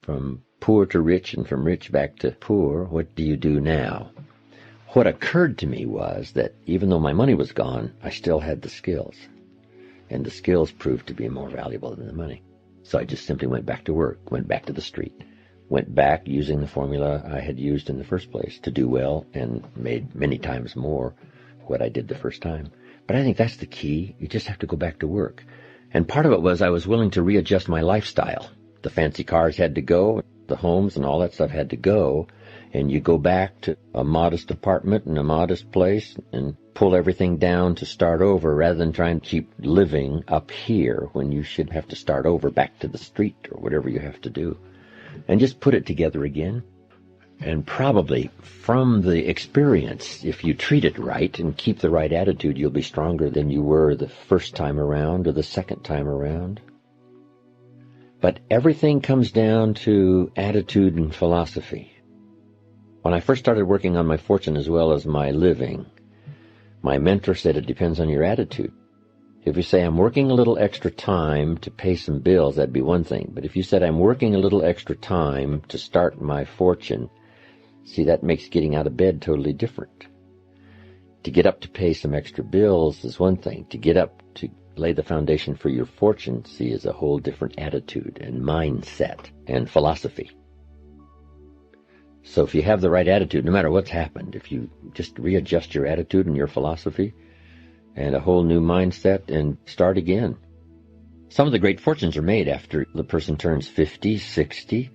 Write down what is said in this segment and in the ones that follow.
from poor to rich and from rich back to poor. What do you do now? What occurred to me was that even though my money was gone, I still had the skills. And the skills proved to be more valuable than the money. So I just simply went back to work, went back to the street, went back using the formula I had used in the first place to do well, and made many times more what I did the first time. But I think that's the key. You just have to go back to work. And part of it was I was willing to readjust my lifestyle. The fancy cars had to go, the homes and all that stuff had to go, and you go back to a modest apartment and a modest place and pull everything down to start over rather than trying to keep living up here when you should have to start over back to the street or whatever you have to do. And just put it together again. And probably from the experience, if you treat it right and keep the right attitude, you'll be stronger than you were the first time around or the second time around. But everything comes down to attitude and philosophy. When I first started working on my fortune as well as my living, my mentor said it depends on your attitude. If you say, I'm working a little extra time to pay some bills, that'd be one thing. But if you said, I'm working a little extra time to start my fortune, see, that makes getting out of bed totally different. To get up to pay some extra bills is one thing. To get up to lay the foundation for your fortune, see, is a whole different attitude and mindset and philosophy. So if you have the right attitude, no matter what's happened, if you just readjust your attitude and your philosophy and a whole new mindset and start again. Some of the great fortunes are made after the person turns 50, 60,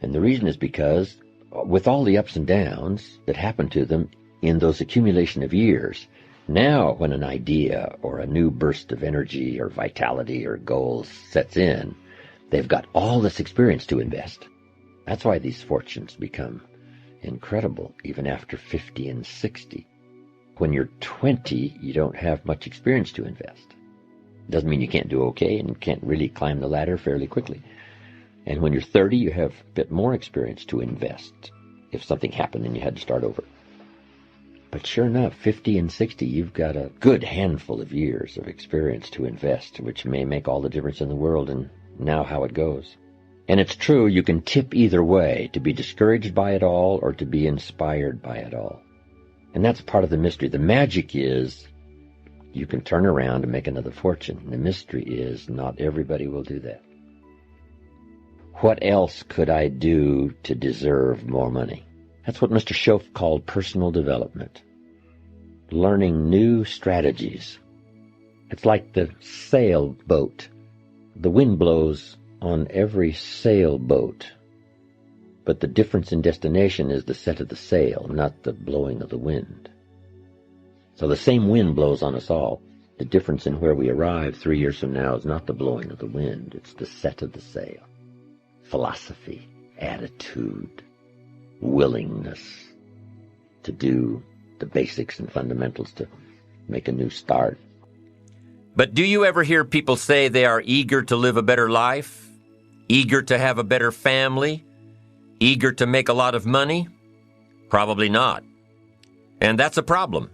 and the reason is because with all the ups and downs that happen to them in those accumulation of years, now when an idea or a new burst of energy or vitality or goals sets in, they've got all this experience to invest. That's why these fortunes become incredible, even after 50 and 60. When you're 20, you don't have much experience to invest. Doesn't mean you can't do okay and can't really climb the ladder fairly quickly. And when you're 30, you have a bit more experience to invest if something happened and you had to start over. But sure enough, 50 and 60, you've got a good handful of years of experience to invest, which may make all the difference in the world and now how it goes. And it's true, you can tip either way, to be discouraged by it all or to be inspired by it all. And that's part of the mystery. The magic is you can turn around and make another fortune. The mystery is not everybody will do that. What else could I do to deserve more money? That's what Mr. Schoaf called personal development. Learning new strategies. It's like the sailboat. The wind blows on every sailboat, but the difference in destination is the set of the sail, not the blowing of the wind. So the same wind blows on us all. The difference in where we arrive 3 years from now is not the blowing of the wind, it's the set of the sail. Philosophy, attitude, willingness to do the basics and fundamentals to make a new start. But do you ever hear people say they are eager to live a better life? Eager to have a better family? Eager to make a lot of money? Probably not. And that's a problem.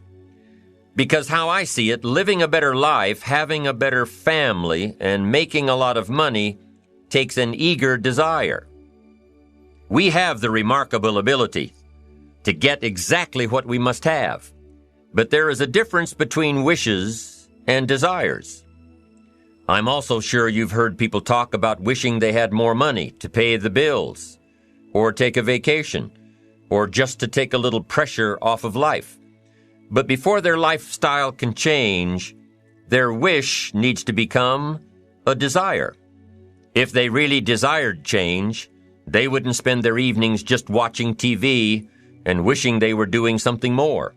Because how I see it, living a better life, having a better family, and making a lot of money takes an eager desire. We have the remarkable ability to get exactly what we must have. But there is a difference between wishes and desires. I'm also sure you've heard people talk about wishing they had more money to pay the bills, or take a vacation, or just to take a little pressure off of life. But before their lifestyle can change, their wish needs to become a desire. If they really desired change, they wouldn't spend their evenings just watching TV and wishing they were doing something more.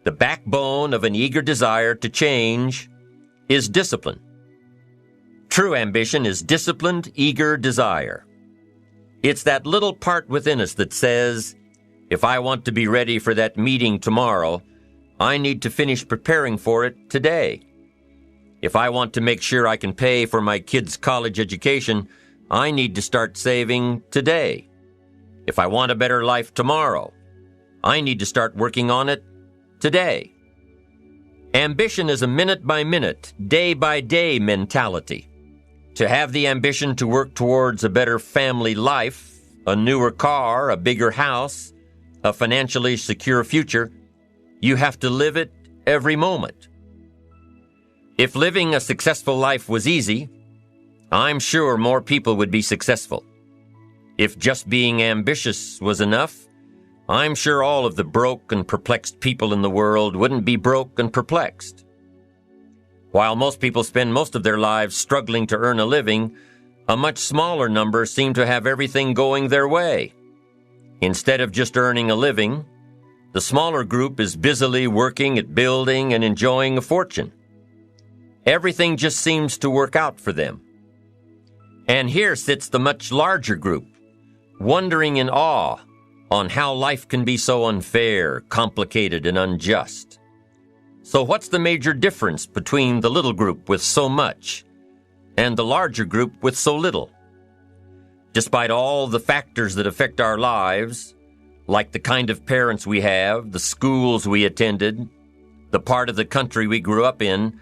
The backbone of an eager desire to change is discipline. True ambition is disciplined, eager desire. It's that little part within us that says, if I want to be ready for that meeting tomorrow, I need to finish preparing for it today. If I want to make sure I can pay for my kids' college education, I need to start saving today. If I want a better life tomorrow, I need to start working on it today. Ambition is a minute-by-minute, day-by-day mentality. To have the ambition to work towards a better family life, a newer car, a bigger house, a financially secure future, you have to live it every moment. If living a successful life was easy, I'm sure more people would be successful. If just being ambitious was enough, I'm sure all of the broke and perplexed people in the world wouldn't be broke and perplexed. While most people spend most of their lives struggling to earn a living, a much smaller number seem to have everything going their way. Instead of just earning a living, the smaller group is busily working at building and enjoying a fortune. Everything just seems to work out for them. And here sits the much larger group, wondering in awe on how life can be so unfair, complicated, and unjust. So what's the major difference between the little group with so much and the larger group with so little? Despite all the factors that affect our lives, like the kind of parents we have, the schools we attended, the part of the country we grew up in,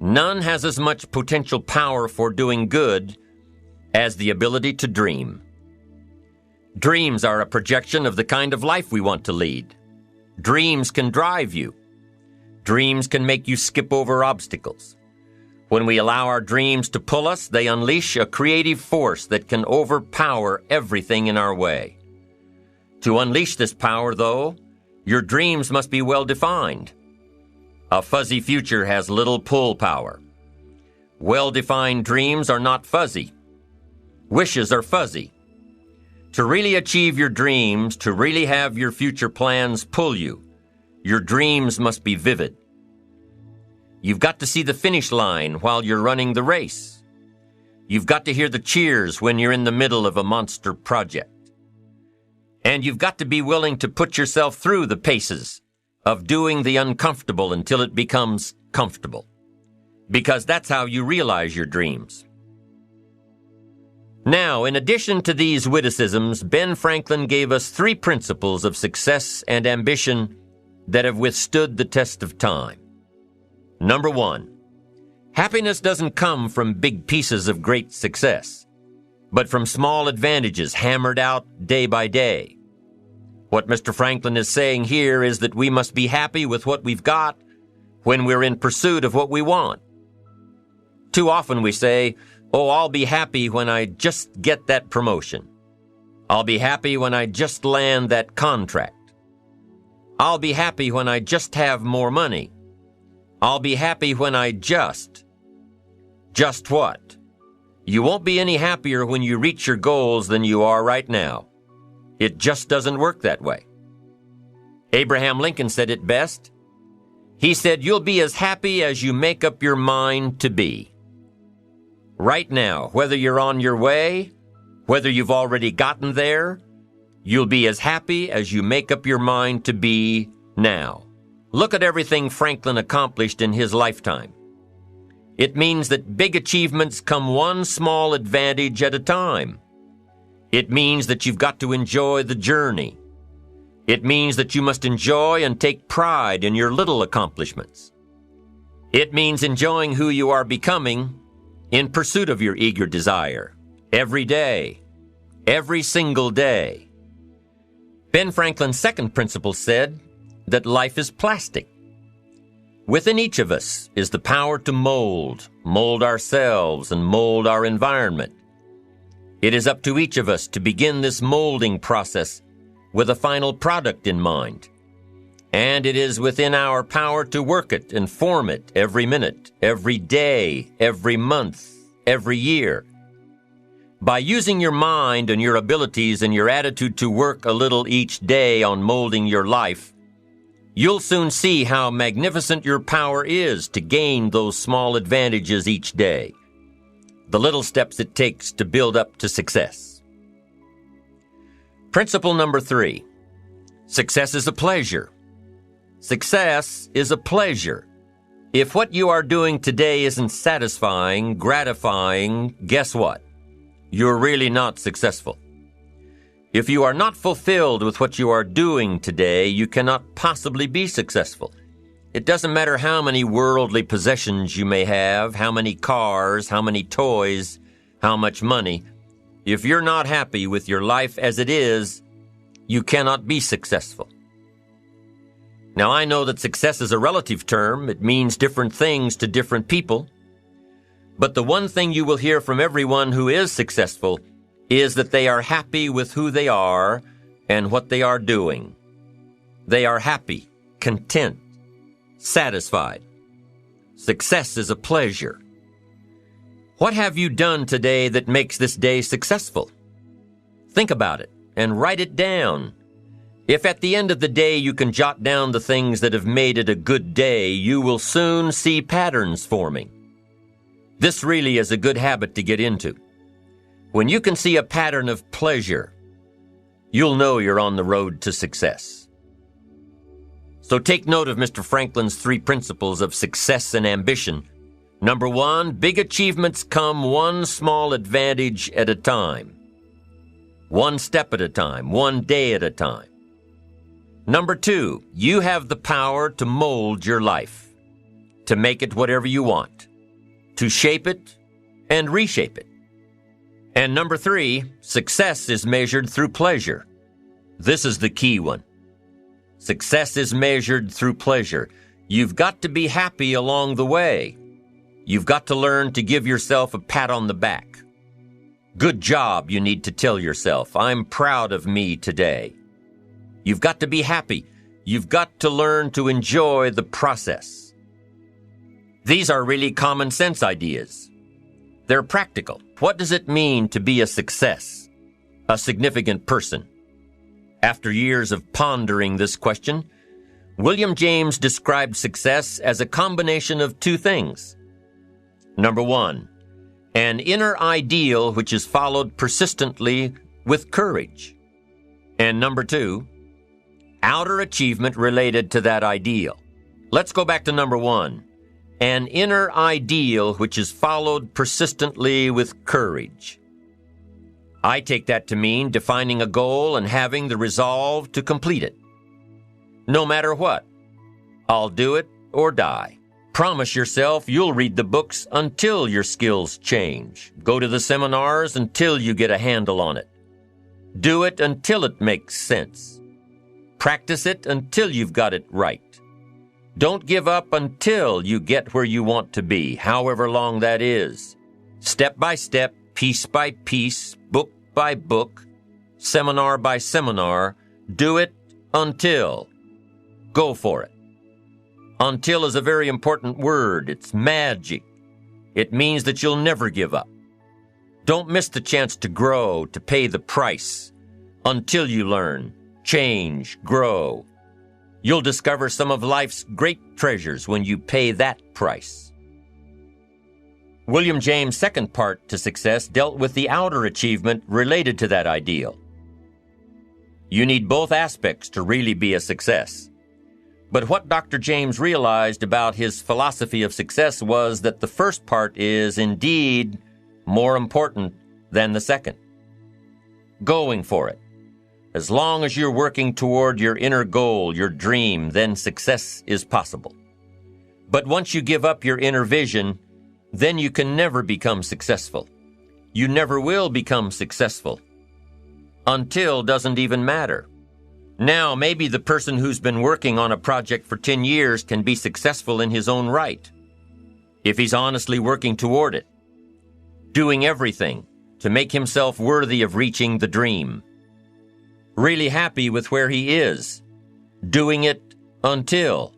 none has as much potential power for doing good as the ability to dream. Dreams are a projection of the kind of life we want to lead. Dreams can drive you. Dreams can make you skip over obstacles. When we allow our dreams to pull us, they unleash a creative force that can overpower everything in our way. To unleash this power, though, your dreams must be well defined. A fuzzy future has little pull power. Well-defined dreams are not fuzzy. Wishes are fuzzy. To really achieve your dreams, to really have your future plans pull you, your dreams must be vivid. You've got to see the finish line while you're running the race. You've got to hear the cheers when you're in the middle of a monster project. And you've got to be willing to put yourself through the paces of doing the uncomfortable until it becomes comfortable. Because that's how you realize your dreams. Now, in addition to these witticisms, Ben Franklin gave us 3 principles of success and ambition that have withstood the test of time. Number 1, happiness doesn't come from big pieces of great success, but from small advantages hammered out day by day. What Mr. Franklin is saying here is that we must be happy with what we've got when we're in pursuit of what we want. Too often we say, "Oh, I'll be happy when I just get that promotion. I'll be happy when I just land that contract. I'll be happy when I just have more money. I'll be happy when I just." Just what? You won't be any happier when you reach your goals than you are right now. It just doesn't work that way. Abraham Lincoln said it best. He said, "You'll be as happy as you make up your mind to be." Right now, whether you're on your way, whether you've already gotten there, you'll be as happy as you make up your mind to be now. Look at everything Franklin accomplished in his lifetime. It means that big achievements come one small advantage at a time. It means that you've got to enjoy the journey. It means that you must enjoy and take pride in your little accomplishments. It means enjoying who you are becoming in pursuit of your eager desire, every day, every single day. Ben Franklin's second principle said that life is plastic. Within each of us is the power to mold ourselves and mold our environment. It is up to each of us to begin this molding process with a final product in mind. And it is within our power to work it and form it every minute, every day, every month, every year. By using your mind and your abilities and your attitude to work a little each day on molding your life, you'll soon see how magnificent your power is to gain those small advantages each day, the little steps it takes to build up to success. Principle number 3, success is a pleasure. Success is a pleasure. If what you are doing today isn't satisfying, gratifying, guess what? You're really not successful. If you are not fulfilled with what you are doing today, you cannot possibly be successful. It doesn't matter how many worldly possessions you may have, how many cars, how many toys, how much money. If you're not happy with your life as it is, you cannot be successful. Now, I know that success is a relative term. It means different things to different people. But the one thing you will hear from everyone who is successful is that they are happy with who they are and what they are doing. They are happy, content, satisfied. Success is a pleasure. What have you done today that makes this day successful? Think about it and write it down. If at the end of the day you can jot down the things that have made it a good day, you will soon see patterns forming. This really is a good habit to get into. When you can see a pattern of pleasure, you'll know you're on the road to success. So take note of Mr. Franklin's 3 principles of success and ambition. Number 1, big achievements come one small advantage at a time. One step at a time, one day at a time. Number 2, you have the power to mold your life, to make it whatever you want, to shape it and reshape it. And number 3, success is measured through pleasure. This is the key one. Success is measured through pleasure. You've got to be happy along the way. You've got to learn to give yourself a pat on the back. Good job, you need to tell yourself. I'm proud of me today. You've got to be happy. You've got to learn to enjoy the process. These are really common sense ideas. They're practical. What does it mean to be a success, a significant person? After years of pondering this question, William James described success as a combination of 2 things. Number 1, an inner ideal which is followed persistently with courage. And number 2, outer achievement related to that ideal. Let's go back to number 1. An inner ideal which is followed persistently with courage. I take that to mean defining a goal and having the resolve to complete it. No matter what, I'll do it or die. Promise yourself you'll read the books until your skills change. Go to the seminars until you get a handle on it. Do it until it makes sense. Practice it until you've got it right. Don't give up until you get where you want to be, however long that is. Step by step, piece by piece, book by book, seminar by seminar, do it until. Go for it. Until is a very important word. It's magic. It means that you'll never give up. Don't miss the chance to grow, to pay the price. Until you learn, change, grow. You'll discover some of life's great treasures when you pay that price. William James' second part to success dealt with the outer achievement related to that ideal. You need both aspects to really be a success. But what Dr. James realized about his philosophy of success was that the first part is indeed more important than the second. Going for it. As long as you're working toward your inner goal, your dream, then success is possible. But once you give up your inner vision, then you can never become successful. You never will become successful. Until doesn't even matter. Now, maybe the person who's been working on a project for 10 years can be successful in his own right, if he's honestly working toward it, doing everything to make himself worthy of reaching the dream. Really happy with where he is, doing it until.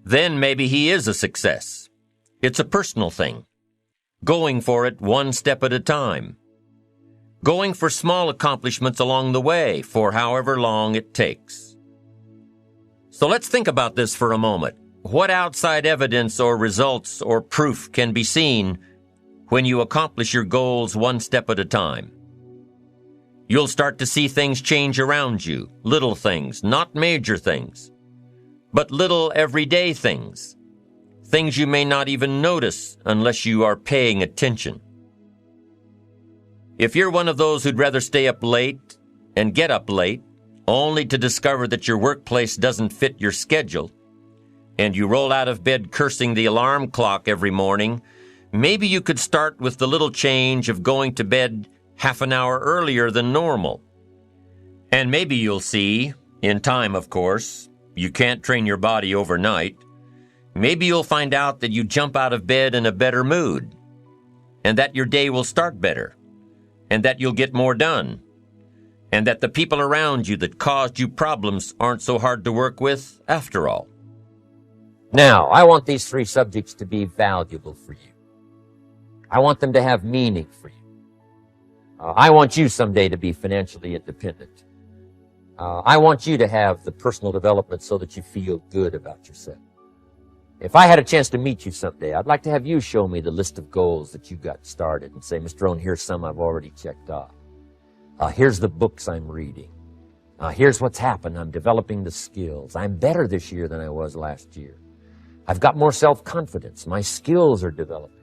Then maybe he is a success. It's a personal thing. Going for it one step at a time. Going for small accomplishments along the way for however long it takes. So let's think about this for a moment. What outside evidence or results or proof can be seen when you accomplish your goals one step at a time? You'll start to see things change around you, little things, not major things, but little everyday things, things you may not even notice unless you are paying attention. If you're one of those who'd rather stay up late and get up late, only to discover that your workplace doesn't fit your schedule, and you roll out of bed cursing the alarm clock every morning Maybe you could start with the little change of going to bed half an hour earlier than normal. And maybe you'll see, in time of course, you can't train your body overnight. Maybe you'll find out that you jump out of bed in a better mood, and that your day will start better, and that you'll get more done, and that the people around you that caused you problems aren't so hard to work with after all. Now, I want these 3 subjects to be valuable for you. I want them to have meaning for you. I want you someday to be financially independent. I want you to have the personal development so that you feel good about yourself. If I had a chance to meet you someday, I'd like to have you show me the list of goals that you got started and say, Mr. Rohn, here's some I've already checked off. Here's the books I'm reading. Here's what's happened. I'm developing the skills. I'm better this year than I was last year. I've got more self-confidence. My skills are developing.